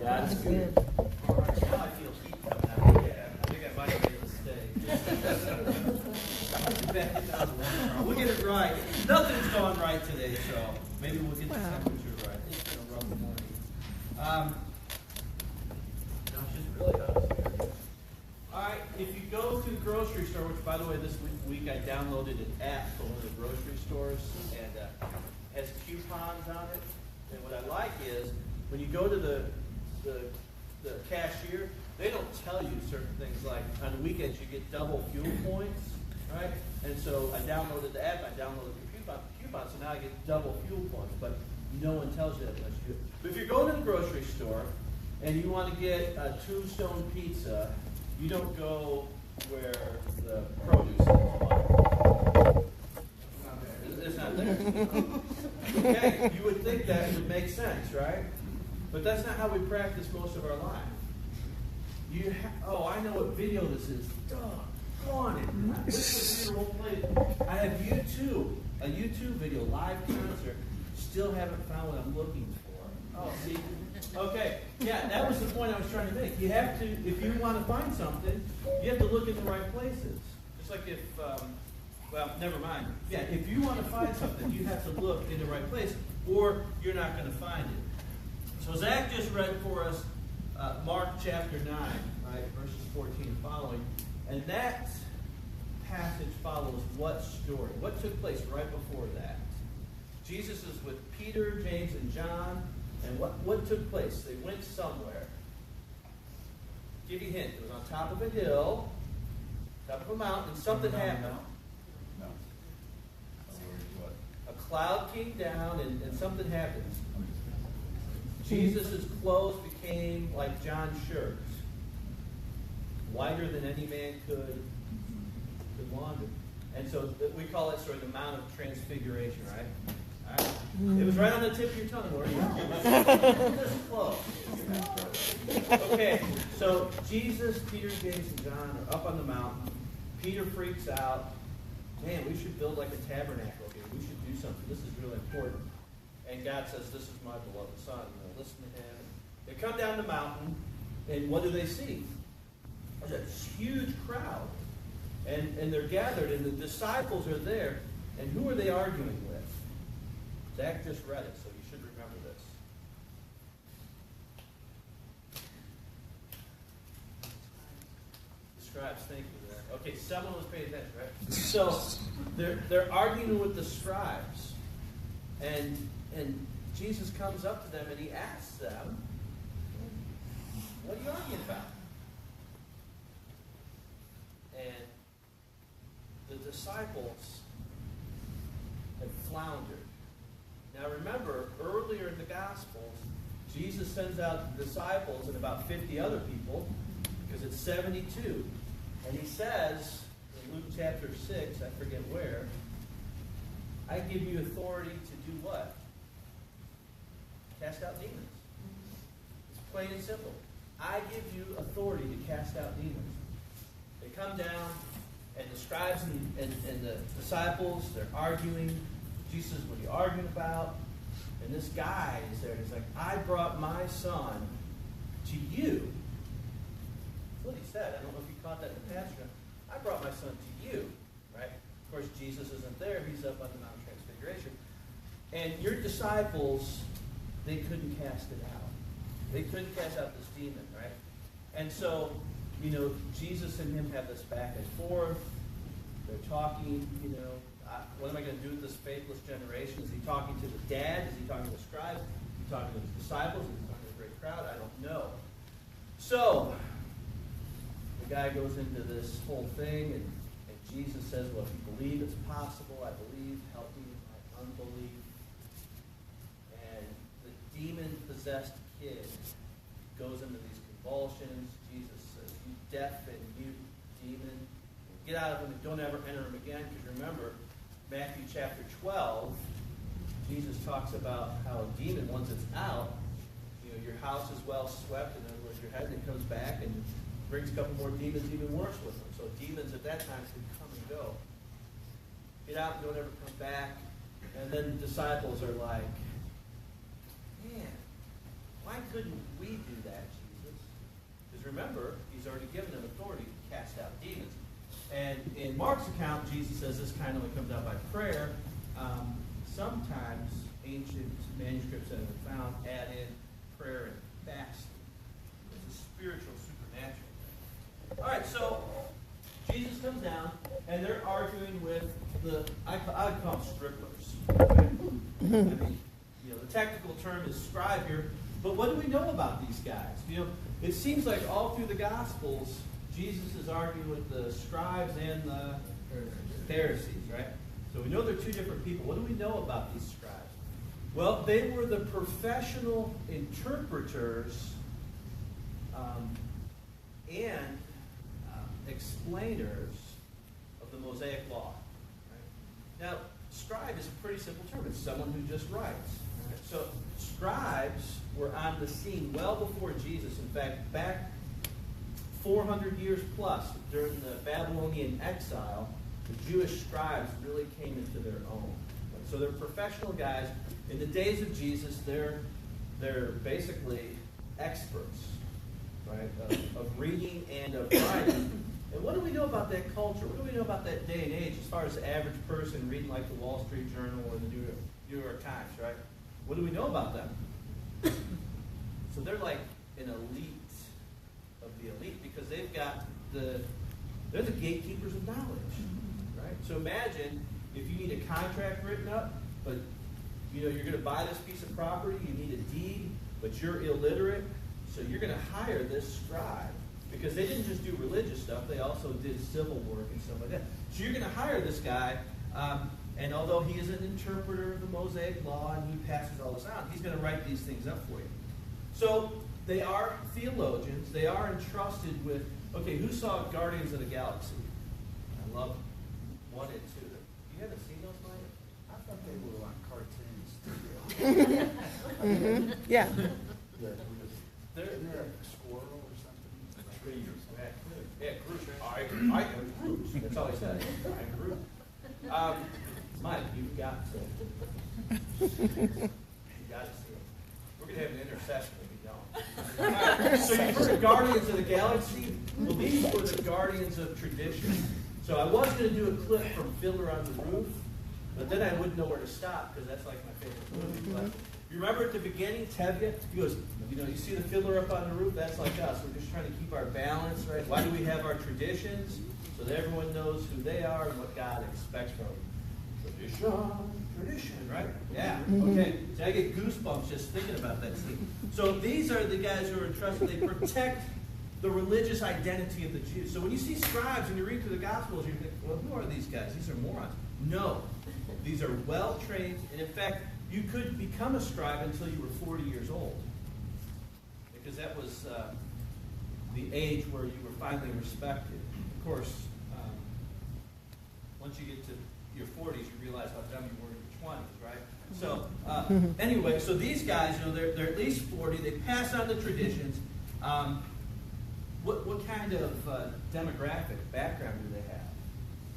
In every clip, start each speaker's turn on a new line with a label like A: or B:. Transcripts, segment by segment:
A: That's good.
B: All right, now I feel heat coming out. Yeah, I think I might be able to stay. Back it down to 1. We'll get it right. Nothing's going right today, so maybe we'll get the temperature right. It's been a rough morning. Gosh, it's really hot here. All right, if you go to the grocery store, which, by the way, this week I downloaded an app for one of the grocery stores, and has coupons on it. And what I like is, when you go to the cashier, they don't tell you certain things like on the weekends you get double fuel points, right? And so I downloaded the app, I downloaded the coupon, so now I get double fuel points, but no one tells you that unless you do it. But if you're going to the grocery store and you want to get a Tombstone pizza, you don't go where the produce is. It's not there. Okay, you would think that would make sense, right? But that's not how we practice most of our life. I know what video this is. Doggone it. This computer won't play it. I have a YouTube video, live concert. Still haven't found what I'm looking for. Oh, see? Okay. Yeah, that was the point I was trying to make. You have to, if you want to find something, you have to look in the right places. Just like if, never mind. Yeah, if you want to find something, you have to look in the right place, or you're not going to find it. So Zach just read for us Mark chapter 9, right, verses 14 and following. And that passage follows what story? What took place right before that? Jesus is with Peter, James, and John. And what took place? They went somewhere. Give you a hint. It was on top of a hill, top of a mountain, and something happened.
C: No.
B: A cloud came down, and something happened. Jesus' clothes became like John's shirts, whiter than any man could launder. And so we call it sort of the Mount of Transfiguration, right? All right. It was right on the tip of your tongue, Lori. Just close. Okay, so Jesus, Peter, James, and John are up on the mountain. Peter freaks out. Man, we should build like a tabernacle here. We should do something. This is really important. And God says, this is my beloved son. Listen to him. They come down the mountain, and what do they see? There's a huge crowd. And they're gathered, and the disciples are there. And who are they arguing with? Zach just read it, so you should remember this. The scribes, thank you there. Okay, someone was paying attention, right? So they're arguing with the scribes. And Jesus comes up to them and he asks them, what are you arguing about? And the disciples had floundered. Now remember, earlier in the Gospels, Jesus sends out the disciples and about 50 other people, because it's 72. And he says, in Luke chapter 6, I forget where, I give you authority to do what? Cast out demons. It's plain and simple. I give you authority to cast out demons. They come down, and the scribes and the disciples, they're arguing. Jesus, what are you arguing about? And this guy is there, and he's like, I brought my son to you. That's what he said. I don't know if you caught that in the pastor. I brought my son to you. Right? Of course, Jesus isn't there. He's up on the Mount of Transfiguration. And your disciples, they couldn't cast it out. They couldn't cast out this demon, right? And so, Jesus and him have this back and forth. They're talking, what am I going to do with this faithless generation? Is he talking to the dad? Is he talking to the scribes? Is he talking to his disciples? Is he talking to a great crowd? I don't know. So, the guy goes into this whole thing, and Jesus says, well, if you believe it's possible, I believe, help me with my unbelief. And the demon-possessed kid goes into these convulsions. Jesus says, you deaf and mute demon, get out of him and don't ever enter him again. Because remember, Matthew chapter 12, Jesus talks about how a demon, once it's out, your house is well swept. In other words, your head, and it comes back and brings a couple more demons even worse with them. So demons at that time could come and go. Get out and don't ever come back. And then the disciples are like, man, why couldn't we do that, Jesus? Because remember, he's already given them authority to cast out demons. And in Mark's account, Jesus says this kind of only comes out by prayer. Sometimes ancient manuscripts that have been found add in prayer and fasting. It's a spiritual, supernatural thing. All right, so Jesus comes down, and they're arguing with I call them scribblers. I mean, the technical term is scribe here, but what do we know about these guys? It seems like all through the Gospels, Jesus is arguing with the scribes and the Pharisees, right? So we know they're two different people. What do we know about these scribes? Well, they were the professional interpreters and explainers of the Mosaic Law. Right? Now, scribe is a pretty simple term. It's someone who just writes. Right? So scribes were on the scene well before Jesus. In fact, back 400 years plus during the Babylonian exile, the Jewish scribes really came into their own. Right? So they're professional guys. In the days of Jesus, they're basically experts, right, of reading and of writing. And what do we know about that culture? What do we know about that day and age as far as the average person reading like the Wall Street Journal or the New York Times, right? What do we know about them? So they're like an elite of the elite because they're the gatekeepers of knowledge, right? So imagine if you need a contract written up, but you're going to buy this piece of property, you need a deed, but you're illiterate, so you're going to hire this scribe. Because they didn't just do religious stuff, they also did civil work and stuff like that. So you're going to hire this guy, and although he is an interpreter of the Mosaic Law and he passes all this out, he's going to write these things up for you. So they are theologians. They are entrusted with, okay, who saw Guardians of the Galaxy? I love 1 and 2. You haven't seen those, Mike?
A: I thought they were like cartoons.
C: Mm-hmm. Yeah.
A: They're a squirrel or something.
B: Yeah, Groot. I am Groot. That's all he said. I am Groot. Mike, you've got to. You've got to see it. We're going to have an intercession if you don't. Right, so you've heard of Guardians of the Galaxy? Well, these were the guardians of tradition. So I was going to do a clip from Fiddler on the Roof, but then I wouldn't know where to stop because that's like my favorite movie. But you remember at the beginning, Tevye, he goes, you see the fiddler up on the roof? That's like us. We're just trying to keep our balance, right? Why do we have our traditions? So that everyone knows who they are and what God expects from them. Tradition, right? Yeah. Okay. So I get goosebumps just thinking about that scene. So these are the guys who are entrusted. They protect the religious identity of the Jews. So when you see scribes and you read through the Gospels, you think, well, who are these guys? These are morons. No. These are well-trained. And in fact, you could become a scribe until you were 40 years old. Because that was the age where you were finally respected. Of course, once you get to your 40s, you realize how dumb you were in your 20s, right? So anyway, so these guys, they're at least 40. They pass on the traditions. What kind of demographic background do they have?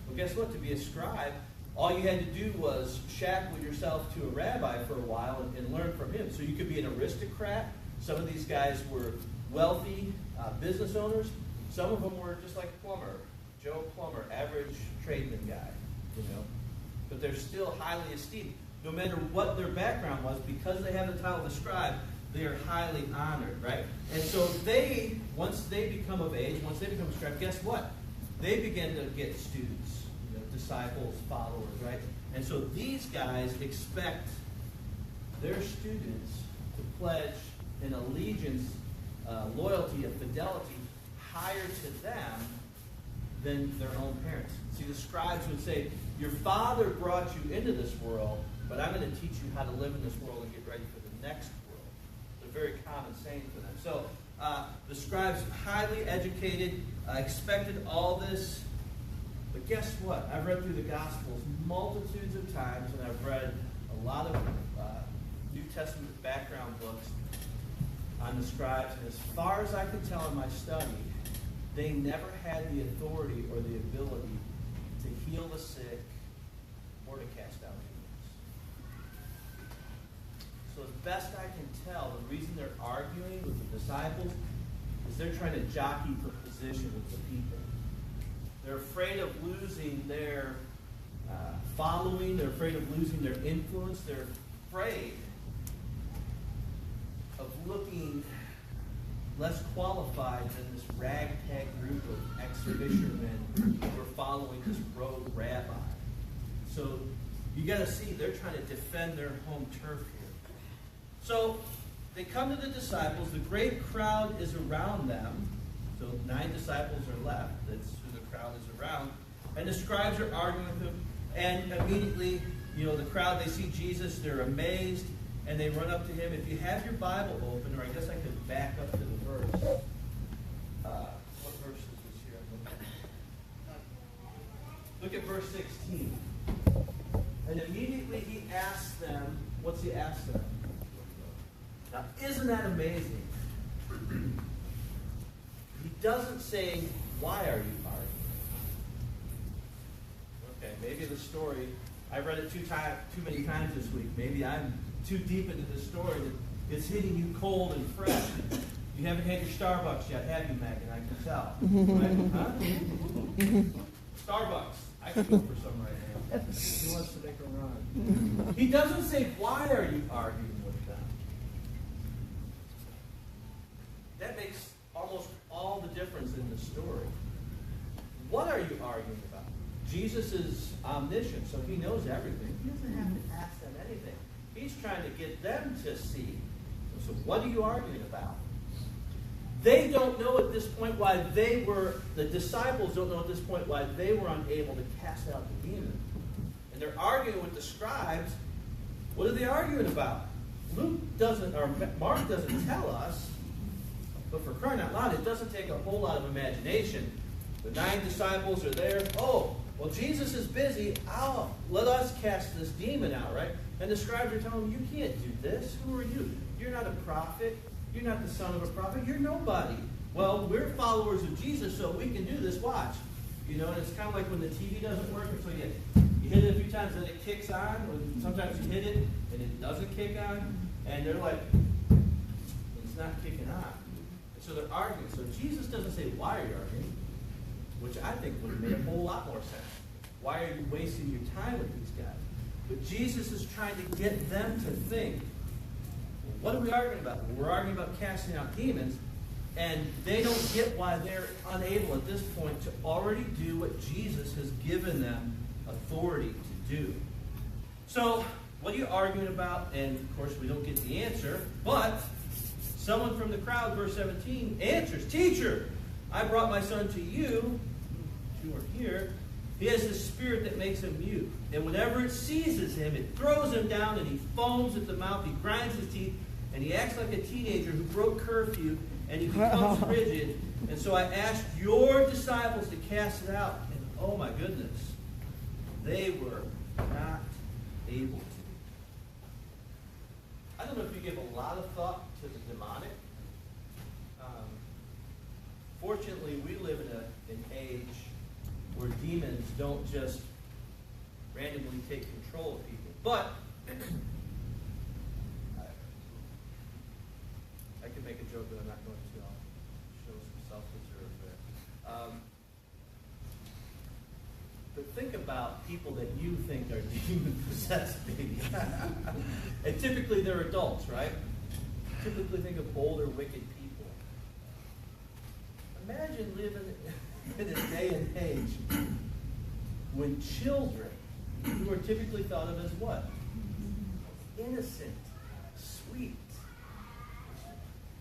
B: Well, guess what? To be a scribe, all you had to do was shackle yourself to a rabbi for a while and learn from him. So you could be an aristocrat. Some of these guys were wealthy business owners. Some of them were just like Plumber, Joe Plumber, average tradesman guy, But they're still highly esteemed. No matter what their background was, because they have the title of scribe, they are highly honored, right? And so once they become of age, once they become a scribe, guess what? They begin to get students, disciples, followers, right? And so these guys expect their students to pledge an allegiance, loyalty, and fidelity higher to them than their own parents. See, the scribes would say, your father brought you into this world, but I'm going to teach you how to live in this world and get ready for the next world. It's a very common saying for them. So the scribes, highly educated, expected all this. But guess what? I've read through the Gospels multitudes of times, and I've read a lot of New Testament background books on the scribes. And as far as I could tell in my study, they never had the authority or the ability to heal the sick or to cast out demons. So best I can tell, the reason they're arguing with the disciples is they're trying to jockey for position with the people. They're afraid of losing their following. They're afraid of losing their influence. They're afraid of looking less qualified than this ragtag group of ex-fishermen who are following this rogue rabbi. So you got to see, they're trying to defend their home turf here. So they come to the disciples. The great crowd is around them. So 9 disciples are left. That's who the crowd is around. And the scribes are arguing with them. And immediately, the crowd, they see Jesus. They're amazed. And they run up to him. If you have your Bible open, or I guess I could back up to the verse. What verse is this here? Look at verse 16. And immediately he asks them, what's he ask them? Now, isn't that amazing? He doesn't say, why are you arguing? Okay, maybe the story, I read it too many times this week. Maybe I'm too deep into the story that it's hitting you cold and fresh. You haven't had your Starbucks yet, have you, Megan? I can tell. Right? Huh? Starbucks. I could go for some right now. He wants to make a run. He doesn't say, why are you arguing with them? That makes almost all the difference in the story. What are you arguing about? Jesus is omniscient, so he knows everything. He doesn't have to ask them anything. He's trying to get them to see. So what are you arguing about? They don't know at this point why the disciples don't know at this point why they were unable to cast out the demon. And they're arguing with the scribes. What are they arguing about? Mark doesn't tell us, but for crying out loud, it doesn't take a whole lot of imagination. The 9 disciples are there. Oh, well, Jesus is busy. Let us cast this demon out, right? And the scribes are telling him, you can't do this. Who are you? You're not a prophet. You're not the son of a prophet. You're nobody. Well, we're followers of Jesus, so we can do this. Watch. And it's kind of like when the TV doesn't work, and so you hit it a few times, and it kicks on, or sometimes you hit it, and it doesn't kick on, and they're like, it's not kicking on. And so they're arguing. So Jesus doesn't say, why are you arguing? Which I think would have made a whole lot more sense. Why are you wasting your time with these guys? But Jesus is trying to get them to think, what are we arguing about? We're arguing about casting out demons, and they don't get why they're unable at this point to already do what Jesus has given them authority to do. So, what are you arguing about? And, of course, we don't get the answer, but someone from the crowd, verse 17, answers, Teacher, I brought my son to you. You are here. He has this spirit that makes him mute. And whenever it seizes him, it throws him down, and he foams at the mouth, he grinds his teeth, and he acts like a teenager who broke curfew, and he becomes rigid. And so I asked your disciples to cast it out, and oh my goodness, they were not able to. I don't know if you give a lot of thought to the demonic. Fortunately, we live in an age where demons don't just randomly take control of people. But I can make a joke, but I'm not going to. I'll show some self-reserve there. But think about people that you think are demon-possessed, maybe. And typically they're adults, right? Typically think of older, wicked people. Imagine living in a day and age when children, who are typically thought of as what? Innocent, sweet.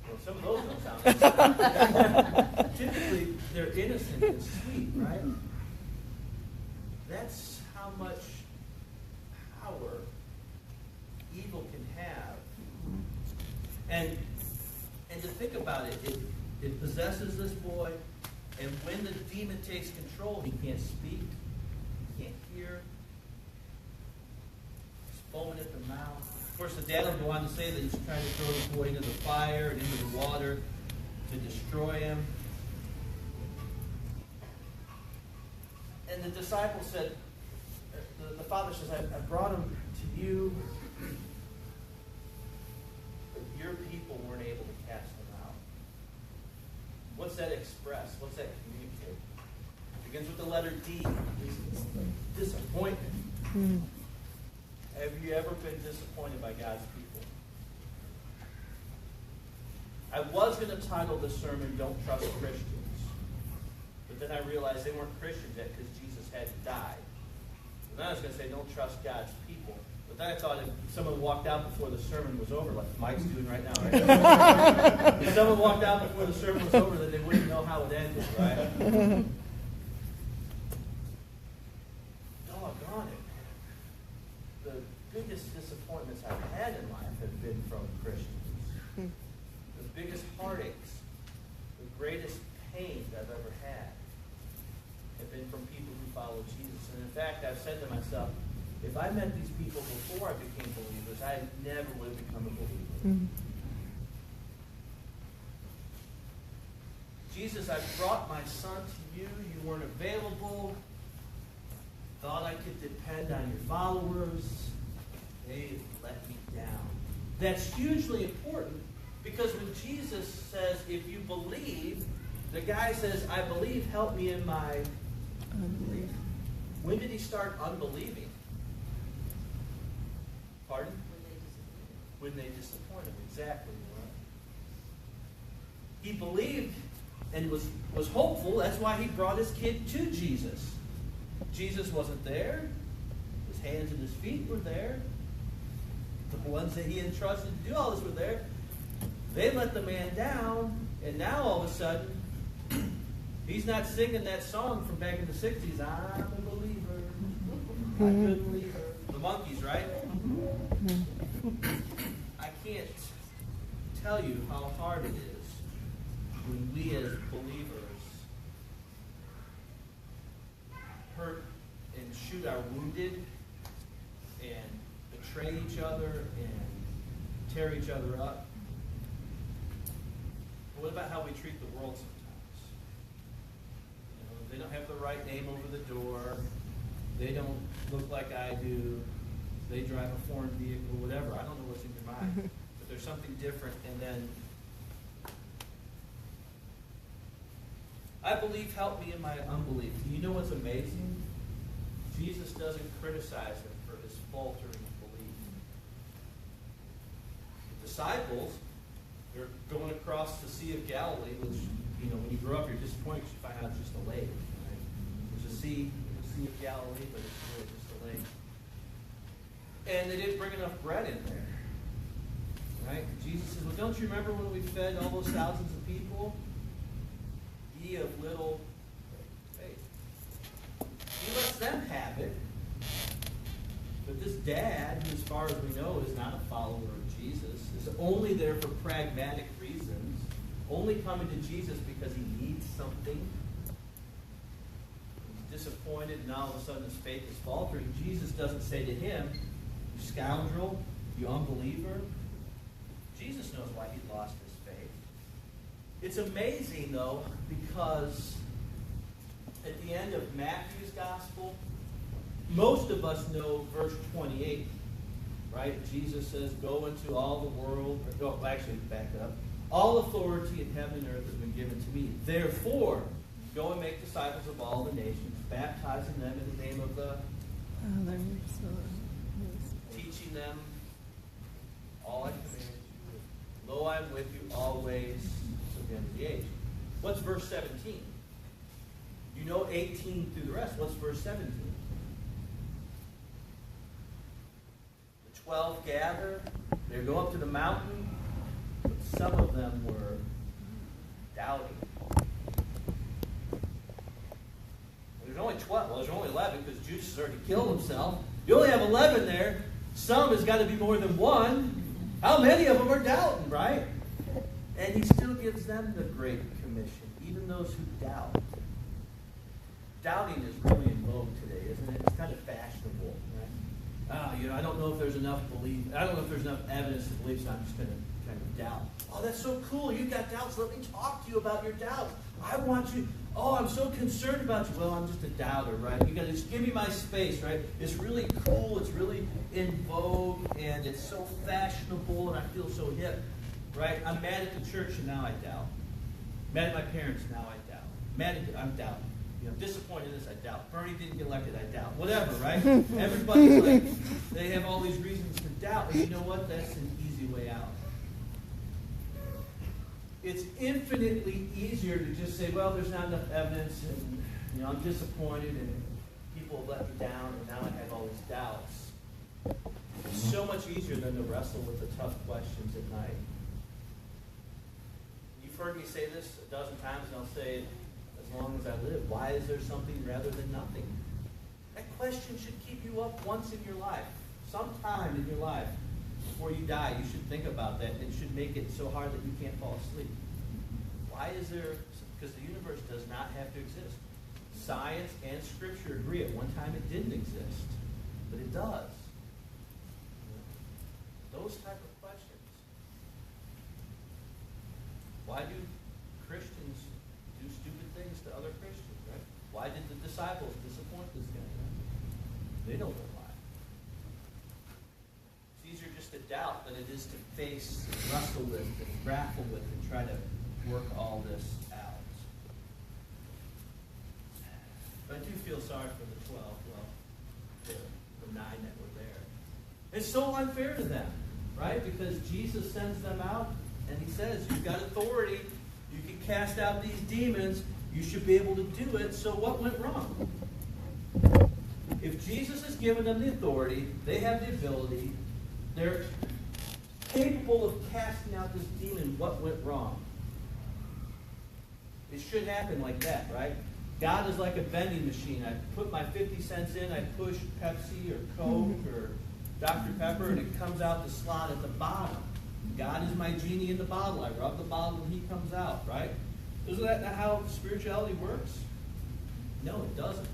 B: Well, some of those don't sound typically, they're innocent and sweet, right? That's how much power evil can have. And to think about it, it possesses this boy, and when the demon takes control, he can't speak, he can't hear, he's foaming at the mouth. Of course, the dad will go on to say that he's trying to throw the boy into the fire and into the water to destroy him. And the disciples said, the father says, I brought him to you. your people weren't able to cast them out. What's that express? What's that communicate? It begins with the letter D. Disappointment. Have you ever been disappointed by God's people? I was going to title this sermon, Don't Trust Christians. But then I realized they weren't Christians yet because Jesus hadn't died. And then I was going to say, Don't Trust God's people. But then I thought if someone walked out before the sermon was over, like Mike's doing right now, right? If someone walked out before the sermon was over, then they wouldn't know how it ended, right? Doggone it. The biggest disappointments I've had in life have been from Christians. The biggest heartaches, the greatest pains I've ever had have been from people who follow Jesus. And in fact, I've said to myself, if I met these people before I became believers, I never would have become a believer. Jesus, I brought my son to you. You weren't available. Thought I could depend on your followers. They let me down. That's hugely important because when Jesus says, if you believe, the guy says, I believe, help me in my unbelief. When did he start unbelieving? Pardon? When they disappointed him. Exactly. Right? He believed and was hopeful. That's why he brought his kid to Jesus. Jesus wasn't there. His hands and his feet were there. The ones that he entrusted to do all this were there. They let the man down, and now all of a sudden, he's not singing that song from back in the 60s, I'm a believer, I couldn't leave her. The Monkees, right? I can't tell you how hard it is when we as believers hurt and shoot our wounded and betray each other and tear each other up. What about how we treat the world sometimes? You know, they don't have the right name over the door. They don't look like I do. They drive a foreign vehicle, whatever. I don't know what's in your mind. But there's something different. And then, I believe, help me in my unbelief. You know what's amazing? Jesus doesn't criticize him for his faltering belief. The disciples, they're going across the Sea of Galilee, which, you know, when you grow up, you're disappointed because you find out it's just a lake. Right? There's a sea, the Sea of Galilee, but it's really just a lake. And they didn't bring enough bread in there. Right? Jesus says, well, don't you remember when we fed all those thousands of people? Ye of little faith. He lets them have it. But this dad, who as far as we know is not a follower of Jesus, is only there for pragmatic reasons, only coming to Jesus because he needs something. He's disappointed, and all of a sudden his faith is faltering. Jesus doesn't say to him, you scoundrel, you unbeliever. Jesus knows why he lost his faith. It's amazing, though, because at the end of Matthew's gospel, most of us know verse 28, right? Jesus says, go into all the world. Actually, back it up. All authority in heaven and earth has been given to me. Therefore, go and make disciples of all the nations, baptizing them in the name of the Father, teaching them all I command you. Lo, I am with you always to the end of the age. What's verse 17? You know 18 through the rest. What's verse 17? 12 gather, they go up to the mountain, but some of them were doubting. There's only 12. Well, there's only 11 because Judas has already killed himself. You only have 11 there. Some has got to be more than one. How many of them are doubting, right? And he still gives them the Great Commission, even those who doubt. Doubting is really in vogue today, isn't it? It's kind of fashionable, right? I don't know if there's enough belief. I don't know if there's enough evidence to believe, so I'm just going to kind of doubt. Oh, that's so cool. You've got doubts. Let me talk to you about your doubts. I want you. Oh, I'm so concerned about you. Well, I'm just a doubter, right? You got to just give me my space, right? It's really cool. It's really in vogue, and it's so fashionable, and I feel so hip. right? I'm mad at the church and now I doubt. Mad at my parents, now I doubt. I'm doubting. Disappointed in this, I doubt. Bernie didn't get elected, I doubt. Whatever, right? Everybody's like, they have all these reasons to doubt. And you know what? That's an easy way out. It's infinitely easier to just say, well, there's not enough evidence, and I'm disappointed, and people have let me down, and now I have all these doubts. It's so much easier than to wrestle with the tough questions at night. You've heard me say this a dozen times, and I'll say it as long as I live. Why is there something rather than nothing? That question should keep you up once in your life. Sometime in your life, before you die, you should think about that. It should make it so hard that you can't fall asleep. Why is there? Because the universe does not have to exist. Science and Scripture agree. At one time it didn't exist, but it does. Those type of questions. Why do Christians do stupid things to other Christians, right? Why did the disciples disappoint this guy? They don't know why. It's easier just to doubt than it is to face, wrestle with, and grapple with, and try to work all this out. But I do feel sorry for the 12, the 9 that were there. It's so unfair to them, right? Because Jesus sends them out, and he says, you've got authority, you can cast out these demons, you should be able to do it, so what went wrong? If Jesus has given them the authority, they have the ability, they're capable of casting out this demon, what went wrong? It should happen like that, right? God is like a vending machine. I put my 50 cents in, I push Pepsi or Coke or Dr. Pepper, and it comes out the slot at the bottom. God is my genie in the bottle. I rub the bottle and he comes out, right? Isn't that how spirituality works? No, it doesn't.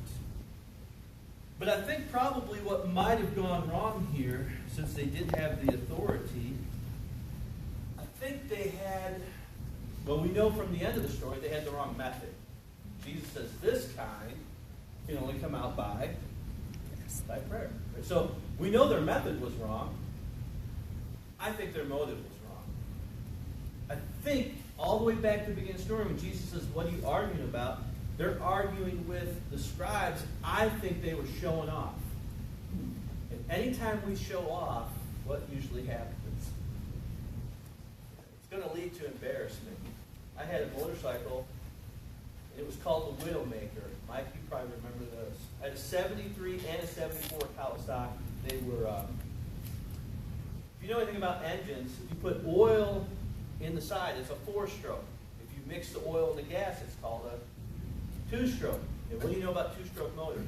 B: But I think probably what might have gone wrong here, since they did have the authority, I think they had, well, we know from the end of the story, they had the wrong method. Jesus says this kind can only come out by prayer. So we know their method was wrong. I think their motive was wrong. I think all the way back to the beginning of the story, when Jesus says, what are you arguing about? They're arguing with the scribes. I think they were showing off. And anytime we show off, what usually happens? It's going to lead to embarrassment. I had a motorcycle. It was called the Widowmaker. Mike, you probably remember those. I had a 73 and a 74 Kawasaki. They were, if you know anything about engines, if you put oil in the side, it's a 4-stroke. If you mix the oil and the gas, it's called a 2-stroke. And what do you know about 2-stroke motors?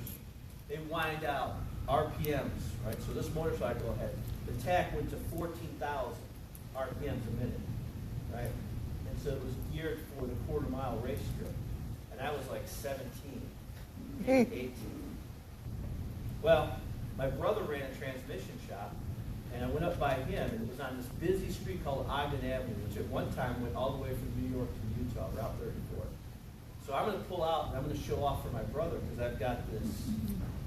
B: They wind out RPMs, right? So this motorcycle had, the tach went to 14,000 RPMs a minute, right? And so it was geared for the quarter-mile race strip. And I was like 17, maybe 18. Well, my brother ran a transmission shop, and I went up by him, and it was on this busy street called Ogden Avenue, which at one time went all the way from New York to Utah, Route 34. So I'm going to pull out, and I'm going to show off for my brother, because I've got this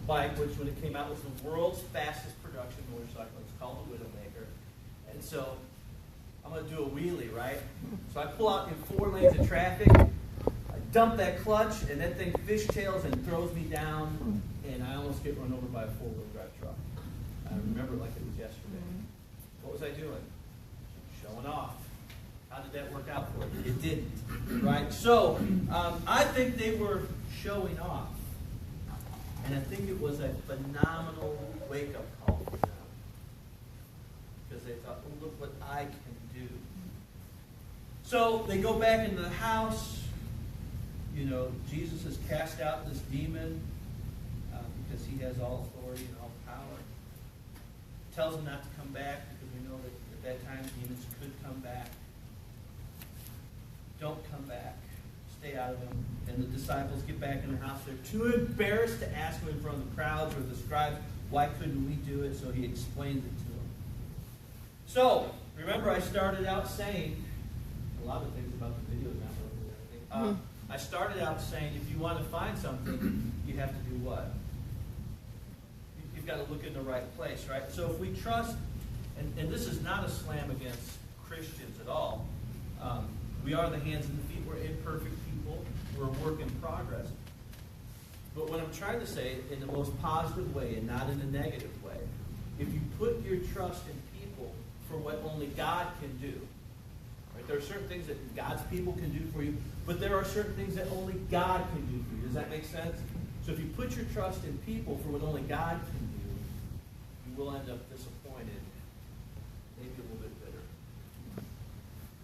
B: bike, which when it came out was the world's fastest production motorcycle. It's called the Widowmaker. And so I'm going to do a wheelie, right? So I pull out in 4 lanes of traffic, I dump that clutch, and that thing fishtails and throws me down, and I almost get run over by a 4-wheel drive truck. I remember it like it was yesterday. What was I doing? Showing off. How did that work out for you? It didn't, right? So I think they were showing off, and I think it was a phenomenal wake-up call for them, because they thought, "Oh, look what I can do." So they go back into the house. You know, Jesus has cast out this demon because he has all authority and all power. Tells them not to come back because we know that at that time demons could come back. Don't come back. Stay out of them. And the disciples get back in the house. They're too embarrassed to ask him in front of the crowds or the scribes, why couldn't we do it? So he explained it to them. So, remember I started out saying, a lot of things about the video not really anything. I started out saying if you want to find something, you have to do what? You've got to look in the right place, right? So if we trust, and this is not a slam against Christians at all. We are the hands and the feet. We're imperfect people. We're a work in progress. But what I'm trying to say in the most positive way and not in a negative way, if you put your trust in people for what only God can do, right? There are certain things that God's people can do for you, but there are certain things that only God can do for you. Does that make sense? So if you put your trust in people for what only God can do, you will end up disappointed, maybe a little bit bitter.